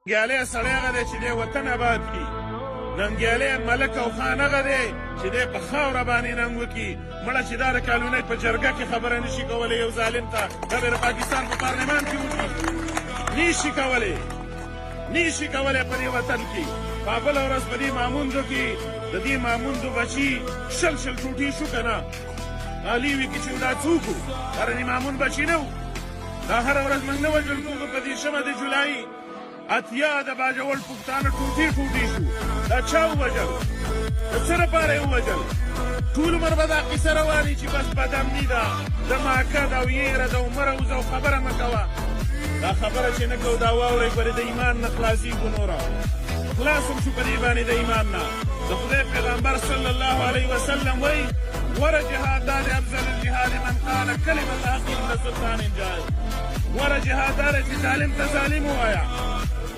ننګیالی سړی هغه دی چې دی وطن آباد کړي. ننګیالی ملک او خان هغه دی چې دی په خاوره باندې ننګ وکړي. مړه چې دا د کالونۍ په جرګه کې خبره نشي کولی یو ظالم ته دا به د پاکستان په پارلمان کې وکړي. نشي کولی په دې وطن کې. په بله ورځ په دې ماموندو کې د دې ماموندو بچي شل ټوټې شو که نه. علي وي کې چې دا څوک و؟ دا د دې مامون بچي نه و. دا هره ورځ موږ نه وژل کېږو په دې 8 د جولای اتیا د باجوړ پښتانه ټوټې شو. دا چا ووژل؟ د څه لپاره یې ووژل؟ ټول عمر به دا قیسه رواني چې بس بدامني ده د ماکد او یېره د عمر اوزه او خبره مه کوه. دا خبره چې نه کوو دا واورئ پرې د ایمان نه خلاصېږو. نوره خلاص هم شو په دې باندې د ایمان نه. د خدای پیغمبر صلی الله علیه وسلم وایي غوره جهاد دا د افضل الجهاد من قال کلمة حق عند سلطان جائر. غوره جهاد دا دی چې ظالم ته ظالم ووایه